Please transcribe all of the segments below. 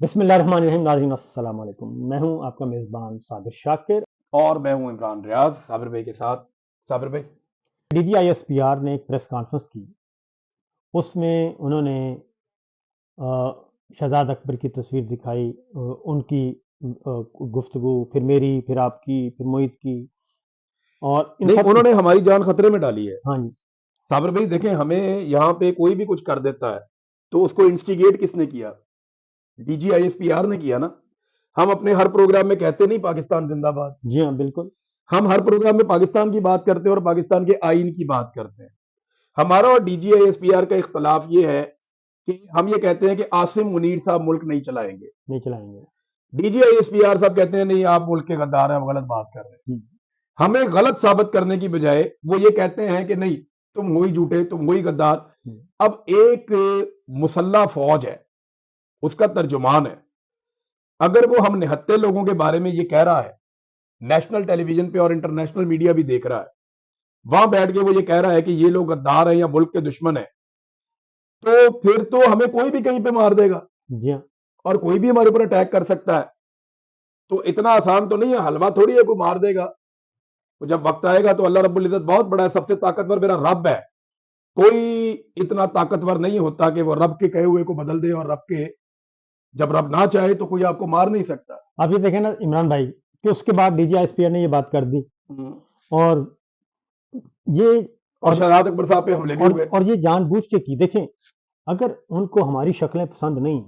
بسم اللہ الرحمن الرحیم. ناظرین السلام علیکم. میں ہوں آپ کا میزبان صابر شاکر. اور میں ہوں عمران ریاض صابر بھائی کے ساتھ. صابر بھائی، D G I S P R نے ایک پریس کانفرنس کی. اس میں انہوں نے شہزاد اکبر کی تصویر دکھائی، ان کی گفتگو، پھر میری، پھر آپ کی، پھر موہت کی، اور ان نہیں سب انہوں نے ہماری جان خطرے میں ڈالی ہے. ہاں جی. صابر بھائی دیکھیں، ہمیں یہاں پہ کوئی بھی کچھ کر دیتا ہے تو اس کو انسٹیگیٹ کس نے کیا؟ D G I S P R نے کیا نا. ہم اپنے ہر پروگرام میں کہتے نہیں پاکستان زندہ باد. جی ہاں بالکل. ہم ہر پروگرام میں پاکستان کی بات کرتے ہیں اور پاکستان کے آئین کی بات کرتے ہیں. ہمارا اور D G I S P R کا اختلاف یہ ہے کہ ہم یہ کہتے ہیں کہ عاصم منیر صاحب ملک نہیں چلائیں گے. نہیں چلائیں گے. D G I S P R صاحب کہتے ہیں نہیں، آپ ملک کے غدار ہیں، آپ غلط بات کر رہے ہیں. ہمیں غلط ثابت کرنے کی بجائے وہ یہ کہتے ہیں کہ نہیں، تم وہی جھوٹے، تم وہی غدار. اب ایک مسلح فوج ہے، اس کا ترجمان ہے. اگر وہ ہم نہتے لوگوں کے بارے میں یہ کہہ رہا ہے، نیشنل ٹیلی ویژن پہ اور انٹرنیشنل میڈیا بھی دیکھ رہا ہے، وہاں بیٹھ کے وہ یہ کہہ رہا ہے کہ یہ لوگ غدار ہیں یا ملک کے دشمن ہیں، تو پھر تو ہمیں کوئی بھی کہیں پہ مار دے گا. جی ہاں. اور کوئی بھی ہمارے اوپر اٹیک کر سکتا ہے. تو اتنا آسان تو نہیں ہے، حلوہ تھوڑی ہے کوئی مار دے گا. جب وقت آئے گا تو اللہ رب العزت بہت بڑا ہے، سب سے طاقتور میرا رب ہے. کوئی اتنا طاقتور نہیں ہوتا کہ وہ رب کے کہے ہوئے کو بدل دے، اور رب کے جب رب نہ چاہے تو کوئی آپ کو مار نہیں سکتا. آپ یہ دیکھیں نا عمران بھائی کہ اس کے بعد D G I S P R نے یہ بات کر دی، اور یہ اور شہزاد اکبر صاحب پہ حملے بھی ہو گئے. اور یہ جان بوجھ کے کی. دیکھیں، اگر ان کو ہماری شکلیں پسند نہیں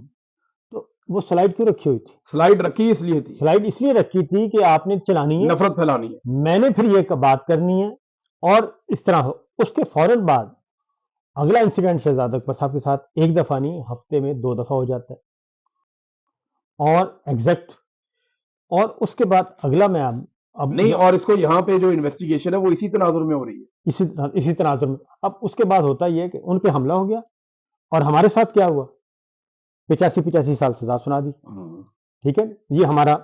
تو وہ سلائڈ کیوں رکھی ہوئی تھی؟ سلائڈ رکھی اس لیے تھی، سلائڈ اس لیے رکھی تھی کہ آپ نے چلانی ہے، نفرت پھیلانی ہے. میں نے پھر یہ بات کرنی ہے، اور اس طرح ہو. اس کے فوراً بعد اگلا انسیڈنٹ شہزاد اکبر صاحب کے ساتھ ایک دفعہ نہیں، ہفتے میں 2 دفعہ ہو جاتا ہے. اور ایگزیکٹ، اور اس کے بعد اگلا میں اب نہیں، اور اس کو یہاں پہ جو انویسٹیگیشن ہے وہ اسی تناظر میں ہو رہی ہے، اسی تناظر میں. اب اس کے بعد ہوتا یہ کہ ان پہ حملہ ہو گیا، اور ہمارے ساتھ کیا ہوا؟ 85 سال سزا سنا دی. ٹھیک ہے، یہ ہمارا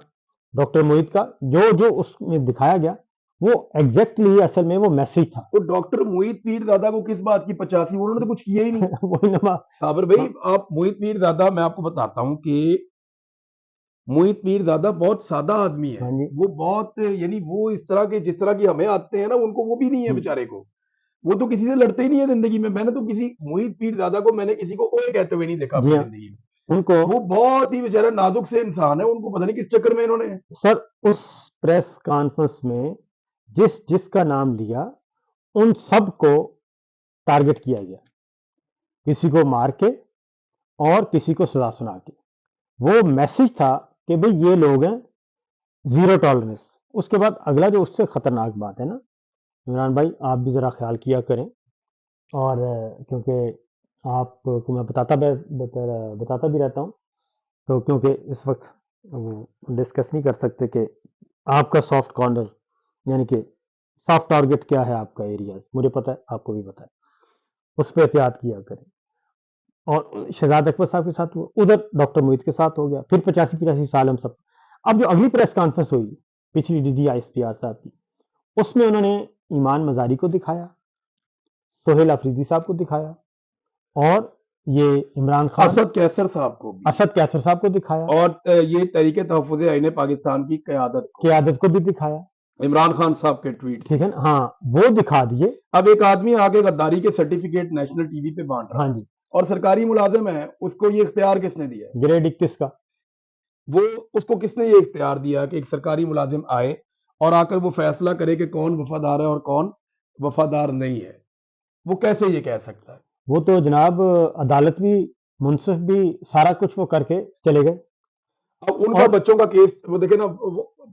ڈاکٹر موہت کا جو اس میں دکھایا گیا وہ ایگزیکٹلی اصل میں وہ میسج تھا. تو ڈاکٹر موہت پیر زادہ کو کس بات کی 85؟ انہوں نے تو کچھ کیا ہی نہیں. وہی نا صابر بھائی، آپ موہت پیر زادہ، میں آپ کو بتاتا ہوں کہ موہت پیر زادہ بہت سادہ آدمی ہے. وہ بہت، یعنی وہ اس طرح کے جس طرح کی ہمیں آتے ہیں نا، ان کو وہ بھی نہیں ہے بیچارے کو. وہ تو کسی سے لڑتے ہی نہیں ہے زندگی میں. میں نے تو کسی موہت پیر زادہ کو میں نے کسی کو اوے کہتے ہوئے نہیں دیکھا اپنی زندگی میں. ان کو وہ بہت ہی بیچارہ نازک سے انسان ہے. ان کو پتہ نہیں کس چکر میں انہوں نے. سر اس پریس کانفرنس میں جس کا نام لیا ان سب کو ٹارگٹ کیا گیا، کسی کو مار کے اور کسی کو سزا سنا کے. وہ میسج تھا کہ بھئی یہ لوگ ہیں، زیرو ٹالرنس. اس کے بعد اگلا جو اس سے خطرناک بات ہے نا عمران بھائی، آپ بھی ذرا خیال کیا کریں، اور کیونکہ آپ کو میں بتاتا بھی رہتا ہوں، تو کیونکہ اس وقت ڈسکس نہیں کر سکتے کہ آپ کا سافٹ کارنر، یعنی کہ سافٹ ٹارگٹ کیا ہے آپ کا ایریاز، مجھے پتا ہے، آپ کو بھی پتا ہے. اس پہ احتیاط کیا کریں. اور شہزاد اکبر صاحب کے ساتھ ادھر ڈاکٹر موہت کے ساتھ ہو گیا، پھر 85 سال ہم سب. اب جو اگلی پریس کانفرنس ہوئی پچھلی D G I S P R صاحب کی، اس میں انہوں نے ایمان مزاری کو دکھایا، سہیل افریدی صاحب کو دکھایا، اور یہ عمران خان، اسد کیسر صاحب کو دکھایا، اور یہ تحریک تحفظ آئین پاکستان کی قیادت کو بھی دکھایا. عمران خان صاحب کے ٹویٹ، ٹھیک ہے نا، ہاں وہ دکھا دیے. اب ایک آدمی آگے غداری کے سرٹیفکیٹ نیشنل ٹی وی پہ بانٹ رہا ہے، ہاں جی، اور سرکاری ملازم ہے. اس کو یہ اختیار کس نے دیا؟ گریڈ 21 کا. وہ اس کو کس نے یہ اختیار دیا کہ ایک سرکاری ملازم آئے اور آ کر وہ فیصلہ کرے کہ کون وفادار ہے اور کون وفادار نہیں ہے؟ وہ کیسے یہ کہہ سکتا ہے؟ وہ تو جناب عدالت بھی، منصف بھی، سارا کچھ وہ کر کے چلے گئے. اب ان کا بچوں کا کیس وہ دیکھیں نا،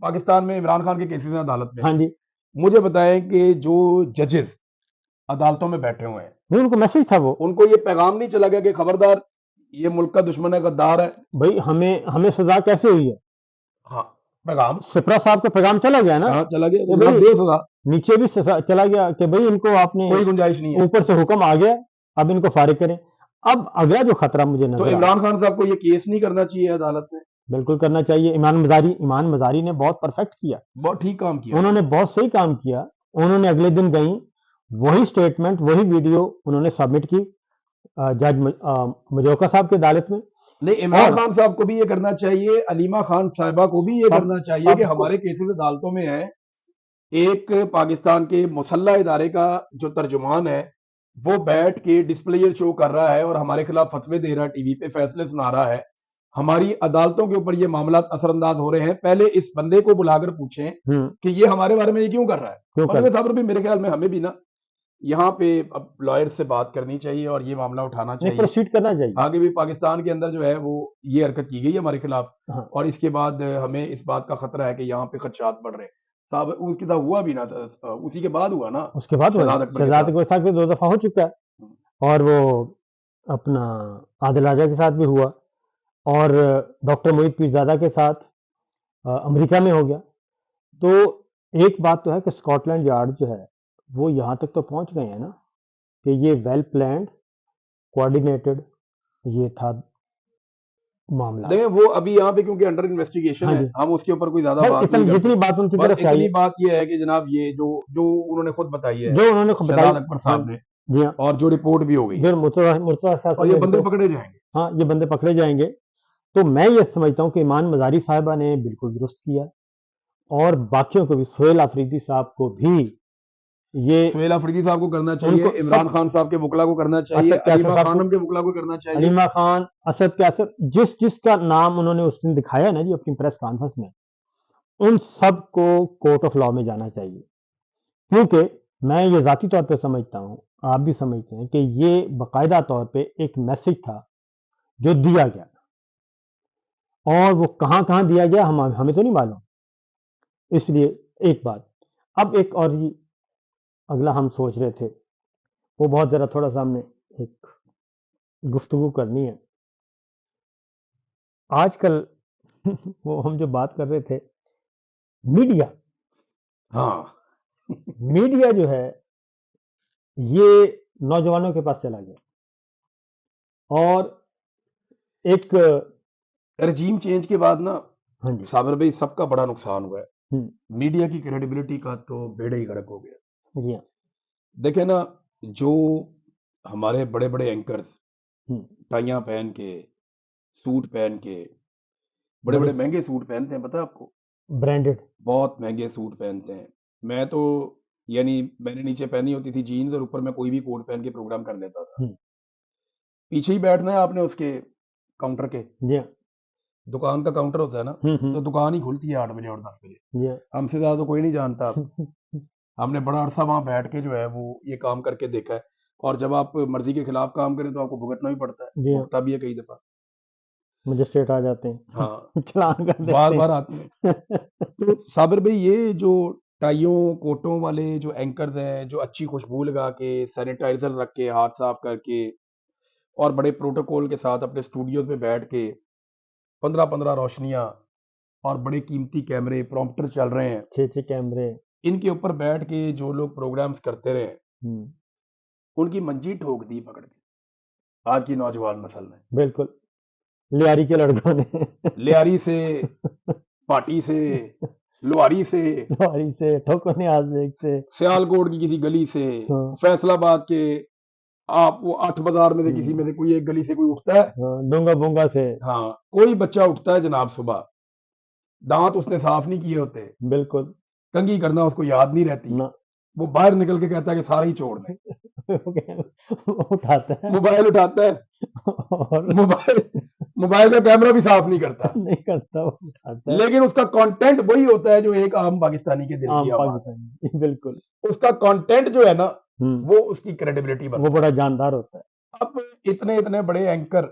پاکستان میں عمران خان کے کیسز ہیں عدالت میں. ہاں جی، مجھے بتائیں کہ جو ججز عدالتوں میں بیٹھے ہوئے ہیں، ان کو میسج تھا، وہ ان کو یہ پیغام نہیں چلا گیا کہ خبردار یہ ملک کا دشمن ہے، غدار ہے؟ بھائی ہمیں سزا کیسے ہوئی ہے؟ ہاں، پیغام سپرا صاحب کا پیغام چلا گیا نا، چلا گیا. نیچے بھی چلا گیا کہ بھئی ان کو آپ نے کوئی گنجائش نہیں ہے، اوپر سے حکم آ گیا، اب ان کو فارغ کریں. اب اگلا جو خطرہ مجھے تو نظر عمران خان صاحب کو یہ کیس نہیں کرنا چاہیے عدالت میں؟ بالکل کرنا چاہیے. ایمان مزاری نے بہت پرفیکٹ کیا، بہت ٹھیک کام کیا، انہوں نے بہت صحیح کام کیا. انہوں نے اگلے دن گئیں، وہی سٹیٹمنٹ، وہی ویڈیو انہوں نے سبمٹ کی جج مجوکا صاحب کی عدالت میں. نہیں، عمران خان صاحب کو بھی یہ کرنا چاہیے، علیمہ خان صاحبہ کو بھی یہ کرنا چاہیے کہ ہمارے کیسز عدالتوں میں ہیں، ایک پاکستان کے مسلح ادارے کا جو ترجمان ہے وہ بیٹھ کے ڈسپلے شو کر رہا ہے اور ہمارے خلاف فتوے دے رہا ہے، ٹی وی پہ فیصلے سنا رہا ہے، ہماری عدالتوں کے اوپر یہ معاملات اثر انداز ہو رہے ہیں. پہلے اس بندے کو بلا کر پوچھیں کہ یہ ہمارے بارے میں یہ کیوں کر رہا ہے. اور صاحب بھی میرے خیال میں ہمیں بھی نا یہاں پہ اب لائر سے بات کرنی چاہیے اور یہ معاملہ اٹھانا چاہیے، پروسیڈ کرنا چاہیے. آگے بھی پاکستان کے اندر جو ہے وہ یہ حرکت کی گئی ہے ہمارے خلاف، اور اس کے بعد ہمیں اس بات کا خطرہ ہے کہ یہاں پہ خدشات بڑھ رہے ہیں. صاحب اس کے ساتھ ہوا بھی نا، اسی کے بعد ہوا نا، اس کے بعد شہزاد اکبر صاحب کے 2 دفعہ ہو چکا ہے، اور وہ اپنا عادل راجہ کے ساتھ بھی ہوا، اور ڈاکٹر محیط پیرزادہ کے ساتھ امریکہ میں ہو گیا. تو ایک بات تو ہے کہ اسکاٹ لینڈ یارڈ جو ہے وہ یہاں تک تو پہنچ گئے ہیں نا کہ یہ ویل پلانڈ کوآرڈینیٹڈ یہ تھا معاملہ. وہ ابھی یہاں پہ کیونکہ انڈر انویسٹیگیشن ہے، ہم اس کے اوپر کوئی زیادہ بات نہیں جتنی بات ان کی طرف سے اتنی بات یہ ہے کہ جناب یہ جو انہوں نے خود بتائی ہے، جو انہوں نے شہزاد اکبر صاحب نے، جی ہاں، اور جو رپورٹ بھی ہو گئی، اور یہ بندے پکڑے جائیں گے. ہاں، یہ بندے پکڑے جائیں گے. تو میں یہ سمجھتا ہوں کہ ایمان مزاری صاحبہ نے بالکل درست کیا، اور باقیوں کو بھی، سہیل آفریدی صاحب کو بھی، یہ سہیل آفریدی صاحب کو کرنا چاہیے، عمران خان صاحب کے وکلا کو کرنا چاہیے، علیمہ خانم کے وکلا کو کرنا چاہیے، علیمہ خان، اسد کیسر، جس کا نام انہوں نے اس دن دکھایا نا جی اپنی پریس کانفرنس میں، ان سب کو کورٹ آف لا میں جانا چاہیے. کیونکہ میں یہ ذاتی طور پہ سمجھتا ہوں، آپ بھی سمجھتے ہیں کہ یہ باقاعدہ طور پہ ایک میسج تھا جو دیا گیا، اور وہ کہاں کہاں دیا گیا ہمیں تو نہیں معلوم. اس لیے ایک بات اب ایک اور ہی اگلا ہم سوچ رہے تھے، وہ بہت ذرا تھوڑا سا ہم نے ایک گفتگو کرنی ہے. آج کل وہ ہم جو بات کر رہے تھے میڈیا، ہاں میڈیا جو ہے یہ نوجوانوں کے پاس چلا گیا، اور ایک رجیم چینج کے بعد نا صابر بھائی سب کا بڑا نقصان ہوا ہے. میڈیا کی کریڈیبلٹی کا تو بیڑا ہی غرق ہو گیا. دیکھیں نا، جو ہمارے بڑے بڑے اینکرز ٹائیاں پہن کے، سوٹ پہن کے، بڑے بڑے مہنگے سوٹ پہنتے ہیں، پتہ ہے آپ کو، برانڈڈ بہت مہنگے سوٹ پہنتے ہیں. میں تو یعنی میں نے نیچے پہنی ہوتی تھی جینز اور اوپر میں کوئی بھی کوٹ پہن کے پروگرام کر لیتا تھا. پیچھے ہی بیٹھنا ہے آپ نے اس کے کاؤنٹر کے، دکان کا کاؤنٹر ہوتا ہے نا، تو دکان ہی کھلتی ہے 8 بجے اور 10 بجے. ہم سے زیادہ تو کوئی نہیں جانتا. ہم نے بڑا عرصہ وہاں بیٹھ کے جو ہے وہ یہ کام کر کے دیکھا ہے. اور جب آپ مرضی کے خلاف کام کریں تو آپ کو بھگتنا بھی پڑتا ہے، بھگتا بھی ہے کئی دفعہ، مجسٹریٹ آ جاتے ہیں، ہاں چلان کر دیتے ہیں، بار بار آتے ہیں. تو صابر بھائی یہ جو ٹائیوں کوٹوں والے جو اینکرز ہیں، جو اچھی خوشبو لگا کے، سینیٹائزر رکھ کے، ہاتھ صاف کر کے، اور بڑے پروٹوکول کے ساتھ اپنے اسٹوڈیوز میں بیٹھ کے 15 روشنیاں اور بڑے قیمتی کیمرے، پرومپٹر چل رہے ہیں، 6 کیمرے، ان کے اوپر بیٹھ کے جو لوگ پروگرامز کرتے رہے، ان کی منجی ٹھوک دی پکڑ کے آج کی نوجوان نسل نے. بالکل، لیاری کے لڑکوں نے، لیاری سے، پاٹی سے، لوہاری سے، ٹھوکر نیاز بیگ سے، سیالکوٹ کی کسی گلی سے، فیصل آباد کے آپ وہ 8 بازار میں سے کسی میں سے کوئی ایک گلی سے کوئی اٹھتا ہے، ڈونگا بونگا سے، ہاں کوئی بچہ اٹھتا ہے جناب، صبح دانت اس نے صاف نہیں کیے ہوتے، بالکل کنگھی کرنا اس کو یاد نہیں رہتی، وہ باہر نکل کے کہتا ہے کہ سارے ہی چھوڑ دیں، موبائل اٹھاتا ہے، موبائل کا کیمرہ بھی صاف نہیں کرتا، لیکن اس کا کانٹینٹ وہی ہوتا ہے جو ایک عام پاکستانی کے دل کی آواز ہے. بالکل، اس کا کانٹینٹ جو ہے نا وہ اس کی کریڈیبلٹی وہ بڑا جاندار ہوتا ہے. اب اتنے بڑے اینکر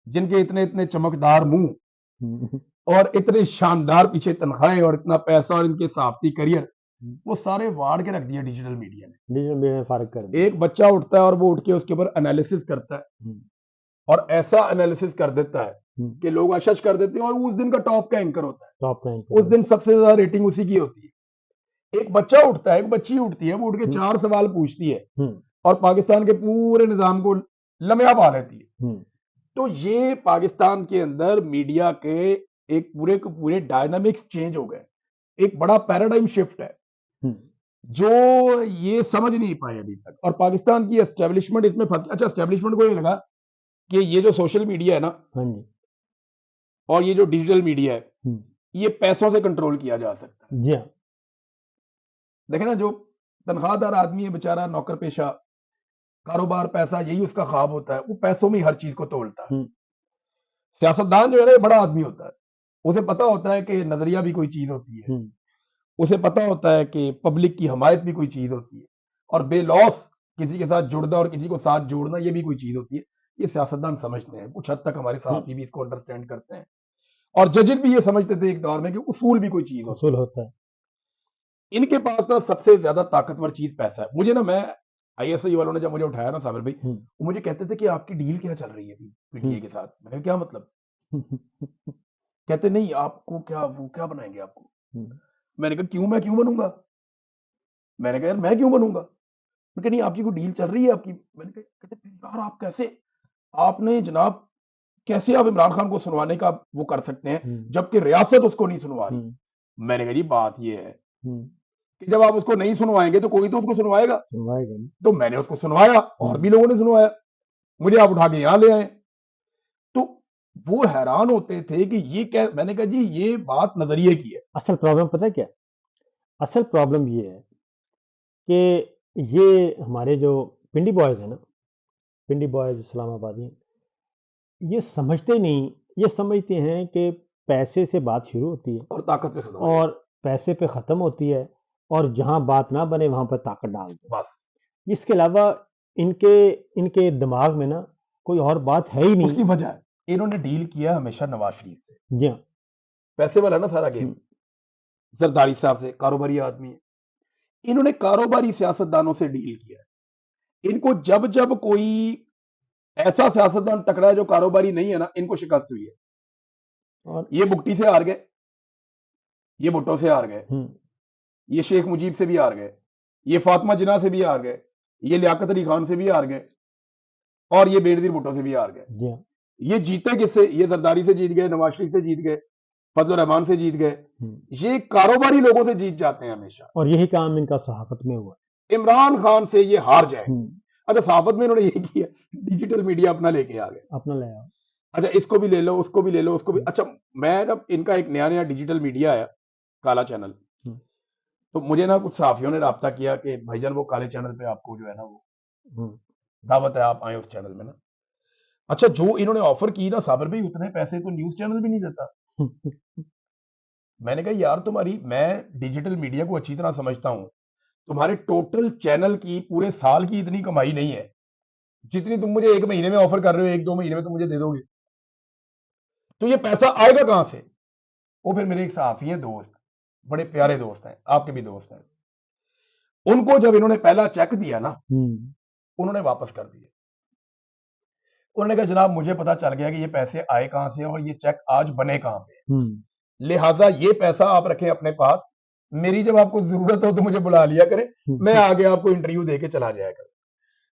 جن کے اتنے چمکدار منہ اور اتنے شاندار پیچھے تنخواہیں اور اتنا پیسہ اور ان کے صحافتی کریئر، وہ سارے واڑ کے رکھ دیا ڈیجیٹل میڈیا نے. فارغ کر دیا. ایک بچہ اٹھتا ہے اور وہ اٹھ کے اس کے اوپر انالیسس کرتا ہے، اور ایسا انالیسس کر دیتا ہے کہ لوگ اشش کر دیتے ہیں، اور اس دن کا ٹاپ کا اینکر ہوتا ہے، اس دن سب سے زیادہ ریٹنگ اسی کی ہوتی ہے. ایک بچہ اٹھتا ہے، ایک بچی اٹھتی ہے، وہ اٹھ کے 4 سوال پوچھتی ہے اور پاکستان کے پورے نظام کو لمحہ پا لیتی ہے. تو یہ پاکستان کے اندر میڈیا کے ایک پورے ڈائنامکس چینج ہو گئے، ایک بڑا پیراڈائم شفٹ ہے جو یہ سمجھ نہیں پائے ابھی تک، اور پاکستان کی اسٹیبلشمنٹ اس میں پھنس. اچھا، اسٹیبلشمنٹ کو یہ لگا کہ یہ جو سوشل میڈیا ہے نا ہاں جی اور یہ جو ڈیجیٹل میڈیا ہے ہوں، یہ پیسوں سے کنٹرول کیا جا سکتا ہے. جی ہاں دیکھیں نا جو تنخواہ دار آدمی ہے بیچارہ نوکر پیشہ, کاروبار پیسہ یہی اس کا خواب ہوتا ہے, وہ پیسوں میں ہی ہر چیز کو تولتا ہے. ہوں، سیاستدان جو ہے نا یہ بڑا آدمی ہوتا ہے, اسے پتا ہوتا ہے کہ نظریہ بھی کوئی چیز ہوتی ہے, ہوں، اسے پتا ہوتا ہے کہ پبلک کی حمایت بھی کوئی چیز ہوتی ہے, اور بے لوس کسی کے ساتھ جڑنا اور کسی کو ساتھ جوڑنا یہ بھی کوئی چیز ہوتی ہے. یہ سیاستدان سمجھتے ہیں, کچھ حد تک ہمارے صحافی بھی اس کو انڈرسٹینڈ کرتے ہیں, اور ججز بھی یہ سمجھتے تھے ایک دور میں کہ اصول بھی کوئی چیز ہوتی اصول ہے. ہوتا ہے. ان کے پاس نا سب سے زیادہ طاقتور چیز پیسہ ہے. مجھے نا میں آئی ایس آئی والوں نے جب مجھے اٹھایا نا صابر بھائی, ہوں، وہ مجھے کہتے تھے کہ آپ کی ڈیل کیا چل رہی ہے پی ٹی ہوں، اے کے ساتھ. میں نے کہا کیا مطلب؟ کہتے نہیں آپ کو کیا وہ کیا بنائیں گے آپ کو. ہوں، میں نے کہا کیوں, میں کیوں بنوں گا؟ میں نے کہا یار میں کیوں بنوں گا؟ میں کہا نہیں آپ کی کوئی ڈیل چل رہی ہے آپ کی. میں نے کہا کہتے یار آپ کیسے, آپ نے جناب کیسے آپ عمران خان کو سنوانے کا وہ کر سکتے ہیں ہوں، جبکہ ریاست اس کو نہیں سنوا رہی. ہوں، میں نے کہا جی بات یہ ہے ہوں، کہ جب آپ اس کو نہیں سنوائیں گے تو کوئی تو اس کو سنوائے گا. سنوائے گا نہیں. تو میں نے اس کو سنوایا اور ہوں، بھی لوگوں نے سنوایا, مجھے آپ اٹھا کے یہاں لے آئے. تو وہ حیران ہوتے تھے کہ یہ کیا. میں نے کہا جی یہ بات نظریے کی ہے. اصل پرابلم پتہ ہے کیا ہے؟ اصل پرابلم یہ ہے کہ یہ ہمارے جو پنڈی بوائز ہیں نا, پنڈی بوائز اسلام آبادی, یہ سمجھتے نہیں, یہ سمجھتے ہیں کہ پیسے سے بات شروع ہوتی ہے اور طاقت پہ ختم ہو اور پیسے پہ ختم ہوتی ہے, اور جہاں بات نہ بنے وہاں پہ طاقت ڈال دو. بس اس کے علاوہ ان کے دماغ میں نا کوئی اور بات ہے ہی اس کی نہیں. وجہ ہے انہوں نے ڈیل کیا ہمیشہ نواز شریف سے. جی ہاں, پیسے والا نا سارا گیم, زرداری صاحب سے, کاروباری آدمی ہے. انہوں نے کاروباری سیاستدانوں سے ڈیل کیا. ان کو جب جب کوئی ایسا سیاستدان ٹکرا ہے جو کاروباری نہیں ہے نا, ان کو شکست ہوئی ہے. اور یہ بگٹی سے ہار گئے, یہ بھٹو سے ہار گئے, ہوں، یہ شیخ مجیب سے بھی ہار گئے, یہ فاطمہ جناح سے بھی ہار گئے, یہ لیاقت علی خان سے بھی ہار گئے, اور یہ بینظیر بھٹو سے بھی ہار گئے. جی ہاں, یہ جیتے کس سے؟ یہ زرداری سے جیت گئے, نواز شریف سے جیت گئے, فضل الرحمان سے جیت گئے. ہوں. یہ کاروباری لوگوں سے جیت جاتے ہیں ہمیشہ. اور یہی کام ان کا صحافت میں ہوا. عمران خان سے یہ ہار جائیں. ہوں، اچھا صحافت میں انہوں نے یہ کیا, ڈیجیٹل میڈیا اپنا لے کے آ گئے. اپنا لے آؤ. اچھا اس کو بھی لے لو, اس کو بھی لے لو, اس کو بھی. اچھا میں جب ان کا ایک نیا ڈیجیٹل میڈیا ہے کالا چینل, ہوں، تو مجھے نا کچھ صحافیوں نے رابطہ کیا کہ بھائی جان وہ کالے چینل پہ آپ کو جو ہے نا وہ ہوں، دعوت ہے, آپ آئیں اس چینل میں نا. اچھا جو انہوں نے آفر کی نا صابر بھائی, اتنے پیسے تو نیوز چینل بھی نہیں دیتا. میں نے کہا یار تمہاری, میں ڈیجیٹل میڈیا کو اچھی طرح سمجھتا ہوں, تمہارے ٹوٹل چینل کی پورے سال کی اتنی کمائی نہیں ہے جتنی تم مجھے ایک مہینے میں آفر کر رہے ہو, ایک دو مہینے میں تم مجھے دے دو گے. تو یہ پیسہ آئے گا کہاں سے؟ وہ پھر میرے ایک صحافی ہیں دوست, بڑے پیارے دوست ہیں, آپ کے بھی دوست ہیں, ان کو جب انہوں نے پہلا چیک دیا نا, ہوں، انہوں نے واپس کر دیا. انہوں نے کہا جناب مجھے پتا چل گیا کہ یہ پیسے آئے کہاں سے اور یہ چیک آج بنے کہاں پہ, ہوں، لہٰذا یہ پیسہ آپ رکھیں اپنے پاس, میری جب آپ کو ضرورت ہو تو مجھے بلا لیا کریں, میں آگے آپ کو انٹرویو دے کے چلا جایا کروں.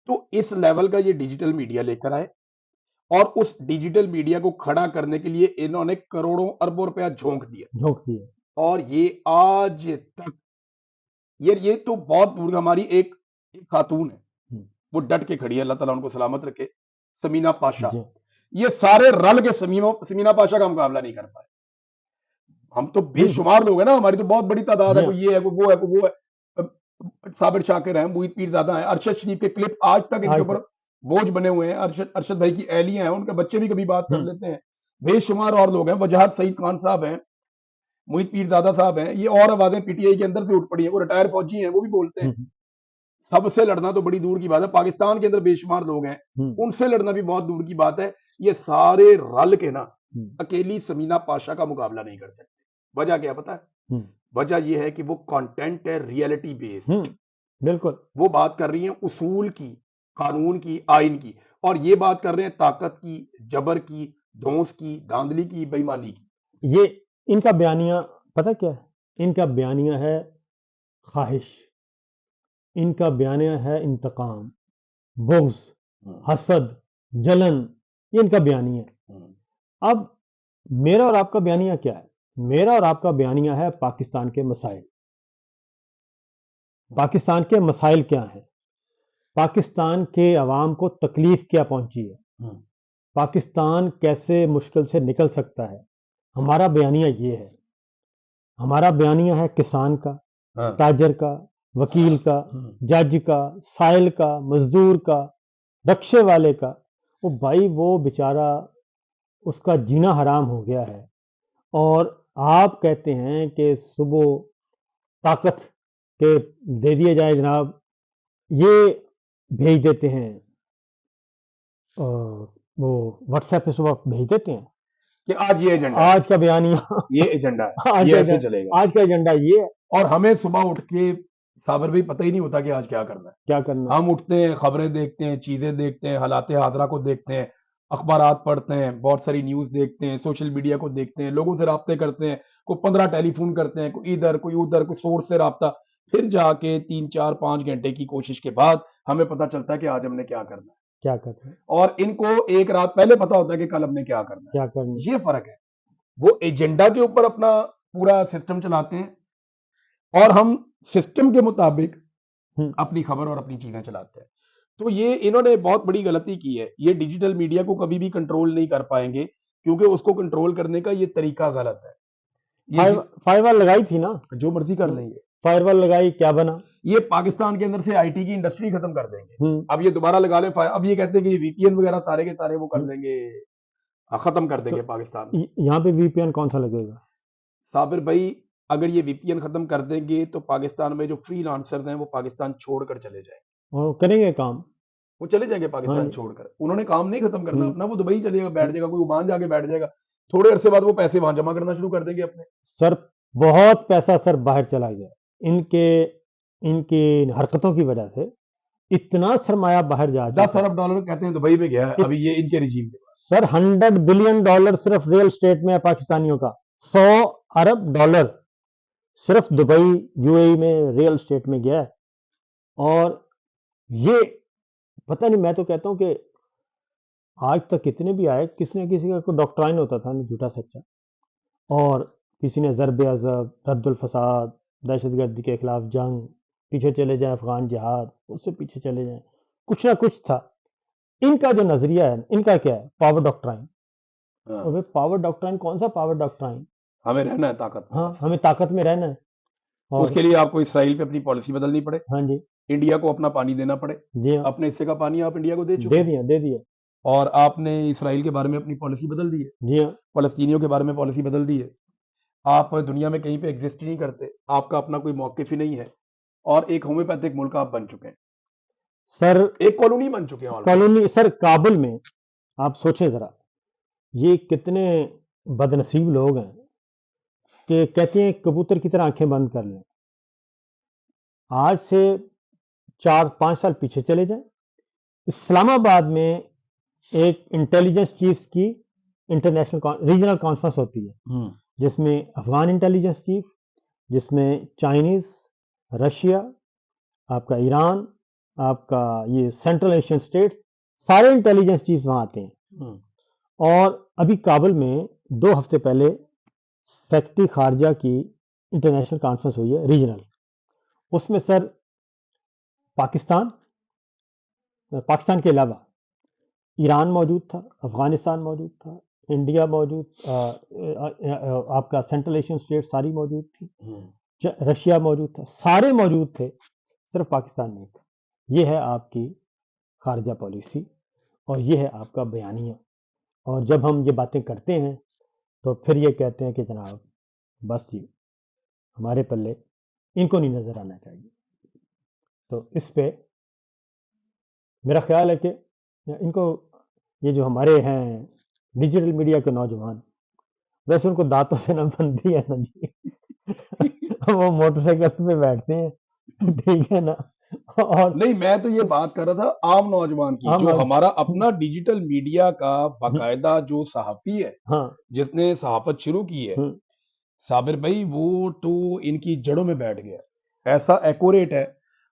تو اس لیول کا یہ ڈیجیٹل میڈیا لے کر آئے, اور اس ڈیجیٹل میڈیا کو کھڑا کرنے کے لیے انہوں نے کروڑوں اربوں روپیہ جھونک دیا. جھونک دیا. اور یہ آج تک یہ تو بہت دور, ہماری ایک خاتون ہے ہوں، وہ ڈٹ کے کھڑی ہے, اللہ تعالیٰ ان کو سلامت رکھے, سمینا پاشا. جی یہ سارے رل کے سمینا پاشا کا مقابلہ نہیں کر پائے. ہم تو بے بالکل. شمار لوگ ہیں نا, ہماری تو بہت بڑی تعداد ہے, جی کوئی یہ ہے, کوئی وہ ہے, کوئی وہ ہے. صابر شاکر ہیں, محیط پیر زادہ ہیں, ارشد شریف کے کلپ آج تک ان کے آج اوپر تک. بوجھ بنے ہوئے ہیں. ارشد بھائی کی اہلیاں ہیں, ان کے بچے بھی کبھی بات کر ہوں، لیتے ہیں. بے شمار اور لوگ ہیں, وجاہت سعید خان صاحب ہیں, محیط پیر زادہ صاحب ہیں, یہ اور آوازیں پی ٹی آئی کے اندر سے اٹھ پڑی ہیں, وہ ریٹائر فوجی ہیں, وہ بھی بولتے ہیں. ہوں، سب سے لڑنا تو بڑی دور کی بات ہے, پاکستان کے اندر بے شمار لوگ ہیں, ہوں، ان سے لڑنا بھی بہت دور کی بات ہے. یہ سارے رل کے نا ہوں، اکیلی سمینا پاشا کا مقابلہ نہیں کر سکتے. وجہ کیا پتا ہے؟ ہوں، وجہ یہ ہے کہ وہ کانٹینٹ ہے ریئلٹی بیس, ہوں، بالکل. وہ بات کر رہی ہیں اصول کی, قانون کی, آئین کی, اور یہ بات کر رہے ہیں طاقت کی, جبر کی, دھونس کی, دھاندلی کی, بے ایمانی کی. یہ ان کا بیانیہ پتہ کیا ہے؟ ان کا بیانیہ ہے خواہش, ان کا بیانیہ ہے انتقام, بغض, حسد, جلن, یہ ان کا بیانیہ ہے. اب میرا اور آپ کا بیانیہ کیا ہے؟ میرا اور آپ کا بیانیہ ہے پاکستان کے مسائل. پاکستان کے مسائل کیا ہیں؟ پاکستان کے عوام کو تکلیف کیا پہنچی ہے؟ پاکستان کیسے مشکل سے نکل سکتا ہے، ہمارا بیانیہ یہ ہے. ہمارا بیانیہ ہے کسان کا، تاجر کا، وکیل کا، جج کا، سائل کا، مزدور کا، رکشے والے کا. وہ بھائی وہ بیچارہ اس کا جینا حرام ہو گیا ہے، اور آپ کہتے ہیں کہ صبح طاقت کے دے دیے جائے جناب، یہ بھیج دیتے ہیں وہ واٹس ایپ پہ صبح بھیج دیتے ہیں کہ آج یہ ایجنڈا، آج کا بیانیہ، یہ ایجنڈا ہے، یہ ایسے چلے گا. آج کا ایجنڈا یہ ہے. اور ہمیں صبح اٹھ کے صابر بھائی پتہ ہی نہیں ہوتا کہ آج کیا کرنا ہے. کیا کرنا. ہم اٹھتے ہیں، خبریں دیکھتے ہیں، چیزیں دیکھتے ہیں، حالات حاضرہ کو دیکھتے ہیں، اخبارات پڑھتے ہیں، بہت ساری نیوز دیکھتے ہیں، سوشل میڈیا کو دیکھتے ہیں، لوگوں سے رابطے کرتے ہیں، کوئی 15 ٹیلی فون کرتے ہیں، کوئی ادھر کوئی ادھر، کوئی سورس سے رابطہ. پھر جا کے 3 4 5 گھنٹے کی کوشش کے بعد ہمیں پتہ چلتا ہے کہ آج ہم نے کیا کرنا ہے. کیا کرنا ہے. اور ان کو ایک رات پہلے پتہ ہوتا ہے کہ کل ہم نے کیا کرنا ہے. کیا کرنا ہے. یہ فرق ہے. وہ ایجنڈا کے اوپر اپنا پورا سسٹم چلاتے ہیں اور ہم سسٹم کے مطابق اپنی خبر اور اپنی چیزیں چلاتے ہیں. تو یہ انہوں نے بہت بڑی غلطی کی ہے. یہ ڈیجیٹل میڈیا کو کبھی بھی کنٹرول نہیں کر پائیں گے، کیونکہ اس کو کنٹرول کرنے کا یہ طریقہ غلط ہے. فائر وال لگائی تھی نا، جو مرضی کر لیں گے. فائر وال لگائی، کیا بنا؟ یہ پاکستان کے اندر سے آئی ٹی کی انڈسٹری ختم کر دیں گے. اب یہ دوبارہ لگا لیں. اب یہ کہتے ہیں کہ یہ وی پی این وغیرہ سارے کے سارے وہ کر دیں گے، ختم کر دیں گے پاکستان. یہاں پہ وی پی این کون سا لگے گا؟ صابر بھائی اگر یہ وی پی این ختم کر دیں گے تو پاکستان میں جو فری لانسرز ہیں وہ پاکستان چھوڑ کر چلے جائیں گے. اور کریں گے کام، وہ چلے جائیں گے پاکستان چھوڑ کر. انہوں نے کام نہیں ختم کرنا اپنا، وہ دبئی چلے گا، بیٹھ جائے گا، کوئی عمان جا کے بیٹھ جائے گا. تھوڑے عرصے بعد وہ پیسے وہاں جمع کرنا شروع کر دیں گے اپنے. سر بہت پیسہ سر باہر چلا گیا ان کی حرکتوں کی وجہ سے. اتنا سرمایہ باہر جا رہا ہے. 10 ارب ڈالر کہتے ہیں دبئی میں گیا ہے ابھی یہ ان کے رجیم کے پاس. سر 100 بلین ڈالر صرف ریل اسٹیٹ میں ہے پاکستانیوں کا. 100 ارب ڈالر صرف دبئی یو اے میں ریل اسٹیٹ میں گیا ہے. اور یہ پتہ نہیں، میں تو کہتا ہوں کہ آج تک کتنے بھی آئے، کسی نہ کسی کا کوئی ڈاکٹرائن ہوتا تھا جھوٹا سچا، اور کسی نے ضرب عضب، رد الفساد، دہشت گردی کے خلاف جنگ، پیچھے چلے جائیں افغان جہاد، اس سے پیچھے چلے جائیں، کچھ نہ کچھ تھا. ان کا جو نظریہ ہے، ان کا کیا ہے؟ Power doctrine. پاور ڈاکٹرائن کون سا پاور ڈاکٹرائن؟ ہمیں رہنا ہے طاقت. ہاں، ہمیں طاقت میں رہنا ہے. اس کے لیے آپ کو اسرائیل پہ اپنی پالیسی بدلنی پڑے. ہاں جی. انڈیا کو اپنا پانی دینا پڑے. جی ہاں. اپنے حصے کا پانی آپ انڈیا کو دے چکے، دے دیا. اور آپ نے اسرائیل کے بارے میں اپنی پالیسی بدل دی ہے. جی ہاں. فلسطینیوں کے بارے میں پالیسی بدل دی ہے. آپ دنیا میں کہیں پہ ایگزسٹ نہیں کرتے، آپ کا اپنا کوئی موقف ہی نہیں ہے، اور ایک ہومیوپیتھک ملک آپ بن چکے ہیں سر. ایک کالونی بن چکے ہیں. کالونی سر کابل میں آپ سوچیں ذرا، یہ کتنے بدنصیب لوگ ہیں کہ کہتے ہیں کبوتر کی طرح آنکھیں بند کر لیں. آج سے 4-5 سال پیچھے چلے جائیں، اسلام آباد میں ایک انٹیلیجنس چیفز کی انٹرنیشنل ریجنل کانفرنس ہوتی ہے، جس میں افغان انٹیلیجنس چیف، جس میں چائنیز، رشیا، آپ کا ایران، آپ کا یہ سینٹرل ایشین اسٹیٹس، سارے انٹیلیجنس چیفز وہاں آتے ہیں. اور ابھی کابل میں 2 ہفتے پہلے سیکرٹری خارجہ کی انٹرنیشنل کانفرنس ہوئی ہے ریجنل. اس میں سر پاکستان کے علاوہ ایران موجود تھا، افغانستان موجود تھا، انڈیا موجود، آپ کا سینٹرل ایشین اسٹیٹ ساری موجود تھی، رشیا موجود تھا، سارے موجود تھے، صرف پاکستان نہیں تھا. یہ ہے آپ کی خارجہ پالیسی، اور یہ ہے آپ کا بیانیہ. اور جب ہم یہ باتیں کرتے ہیں تو پھر یہ کہتے ہیں کہ جناب بس جی ہمارے پلے ان کو نہیں نظر آنا چاہیے. تو اس پہ میرا خیال ہے کہ ان کو، یہ جو ہمارے ہیں ڈیجیٹل میڈیا کے نوجوان، ویسے ان کو دانتوں سے نہ بنتی ہے نا جی. وہ موٹر سائیکل پہ بیٹھتے ہیں، ٹھیک ہے نا. اور نہیں، میں تو یہ بات کر رہا تھا عام نوجوان کی، جو ہمارا اپنا ڈیجیٹل میڈیا کا باقاعدہ جو صحافی ہے، جس نے صحافت شروع کی ہے، صابر بھائی وہ تو ان کی جڑوں میں بیٹھ گیا. ایسا ایکوریٹ ہے،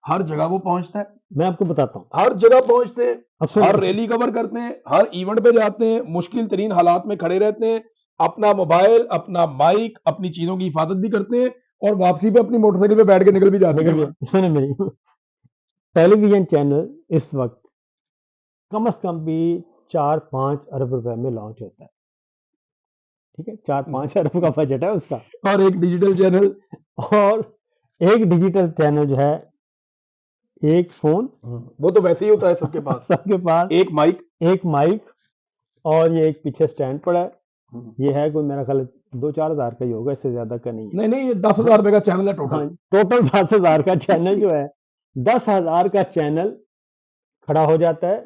ہر جگہ وہ پہنچتا ہے. میں آپ کو بتاتا ہوں، ہر جگہ پہنچتے ہیں، ہر ریلی کور کرتے ہیں، ہر ایونٹ پہ جاتے ہیں، مشکل ترین حالات میں کھڑے رہتے ہیں، اپنا موبائل، اپنا مائک، اپنی چیزوں کی حفاظت بھی کرتے ہیں، اور واپسی پہ اپنی موٹر سائیکل پہ بیٹھ کے نکل بھی جاتے ہیں. سنیں میری ٹیلی ویژن چینل اس وقت کم از کم بھی 4-5 ارب روپے میں لانچ ہوتا ہے. ٹھیک ہے, 4-5 ارب کا بجٹ ہے اس کا. اور ایک ڈیجیٹل چینل, اور ایک ڈیجیٹل چینل جو ہے, ایک فون, وہ تو ویسے ہی ہوتا ہے سب کے پاس, سب کے پاس ایک مائک, اور یہ ایک پیچھے سٹینڈ پڑا ہے. یہ ہے کوئی میرا خیال 2-4 ہزار کا ہی ہوگا, اس سے زیادہ کا نہیں ہے. نہیں, یہ 10,000 روپے کا چینل ہے ٹوٹل. ٹوٹل 10,000 کا چینل جو ہے, 10,000 کا چینل کھڑا ہو جاتا ہے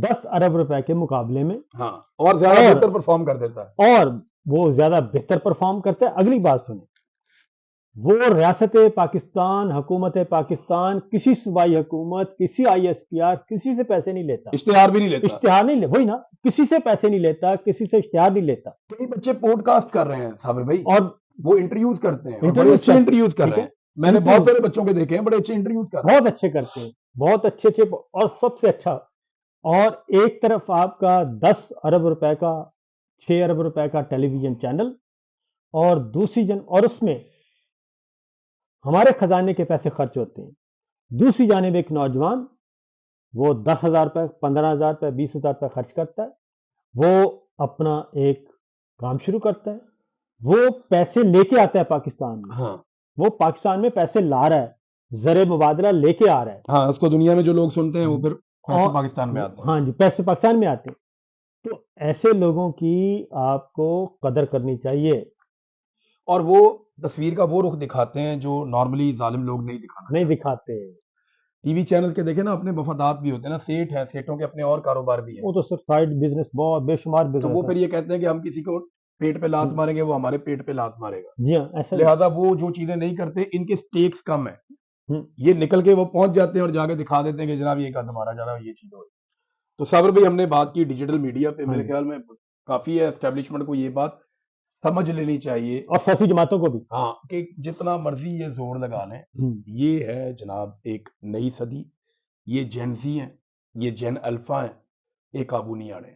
10 ارب روپے کے مقابلے میں. ہاں, اور زیادہ بہتر پرفارم کر دیتا ہے. اور وہ زیادہ بہتر پرفارم کرتا ہے. اگلی بات سنیں, وہ ریاست پاکستان, حکومت پاکستان, کسی صوبائی حکومت, کسی ISPR, کسی سے پیسے نہیں لیتا, اشتہار بھی نہیں لیتا. اشتہار نہیں وہی نا, کسی سے پیسے نہیں لیتا, کسی سے اشتہار نہیں لیتا. کئی بچے پوڈ کاسٹ کر رہے ہیں صابر بھائی, اور وہ انٹرویوز کرتے ہیں, بڑے اچھے انٹرویوز کر رہے ہیں. میں نے بہت سارے بچوں کے دیکھے ہیں, بڑے اچھے انٹرویوز کر رہے ہیں, بہت اچھے کرتے ہیں, بہت اچھے اور سب سے اچھا. اور ایک طرف آپ کا 10 ارب روپے کا, 6 ارب روپے کا ٹیلی ویژن چینل, اور دوسری اور اس میں ہمارے خزانے کے پیسے خرچ ہوتے ہیں. دوسری جانب ایک نوجوان, وہ 10,000 روپے, 15,000 روپے, 20,000 روپے خرچ کرتا ہے, وہ اپنا ایک کام شروع کرتا ہے, وہ پیسے لے کے آتا ہے پاکستان میں. ہاں, وہ پاکستان میں پیسے لا رہا ہے, زر مبادلہ لے کے آ رہا ہے. ہاں, اس کو دنیا میں جو لوگ سنتے ہیں وہ پھر پیسے پاکستان میں آتے ہیں. ہاں جی, پیسے پاکستان میں آتے ہیں. تو ایسے لوگوں کی آپ کو قدر کرنی چاہیے. اور وہ تصویر کا وہ رخ دکھاتے ہیں جو نارملی ظالم لوگ نہیں دکھاتے. ٹی وی چینل کے دیکھیں نا, اپنے مفادات بھی ہوتے ہیں نا, سیٹ ہیں, سیٹوں کے اپنے اور کاروبار بھی ہیں. وہ تو صرف سائڈ بزنس, بہت بے شمار بزنس. تو وہ پھر یہ کہتے ہیں کہ ہم کسی کو پیٹ پہ لات ماریں گے, وہ ہمارے پیٹ پہ لات مارے گا. جی ہاں, ایسا لہذا وہ جو چیزیں نہیں کرتے, ان کے سٹیکس کم ہیں, یہ نکل کے وہ پہنچ جاتے ہیں اور جا کے دکھا دیتے ہیں کہ جناب یہ قدم ہمارا جا رہا ہے, یہ چیز ہو رہی. تو صابر بھائی, ہم نے بات کی ڈیجیٹل میڈیا پہ, میرے خیال میں کافی ہے, اسٹیبلشمنٹ کو یہ بات سمجھ لینی چاہیے, اور سیاسی جماعتوں کو بھی, ہاں, کہ جتنا مرضی یہ زور لگا لیں, یہ ہے جناب ایک نئی صدی. یہ جین زی ہیں, یہ جین الفا ہیں, ایک قابو نہیں آڑے,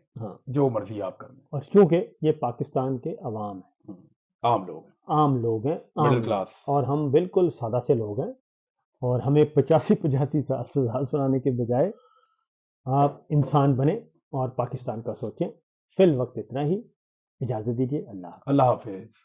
جو مرضی آپ کر لیں. اور کیونکہ یہ پاکستان کے عوام ہیں, عام لوگ ہیں, مڈل کلاس, اور ہم بالکل سادہ سے لوگ ہیں, اور ہمیں 85 سال سزا سنانے کے بجائے آپ انسان بنے اور پاکستان کا سوچیں. فی الوقت اتنا ہی, اجازت دیجیے. اللہ حافظ.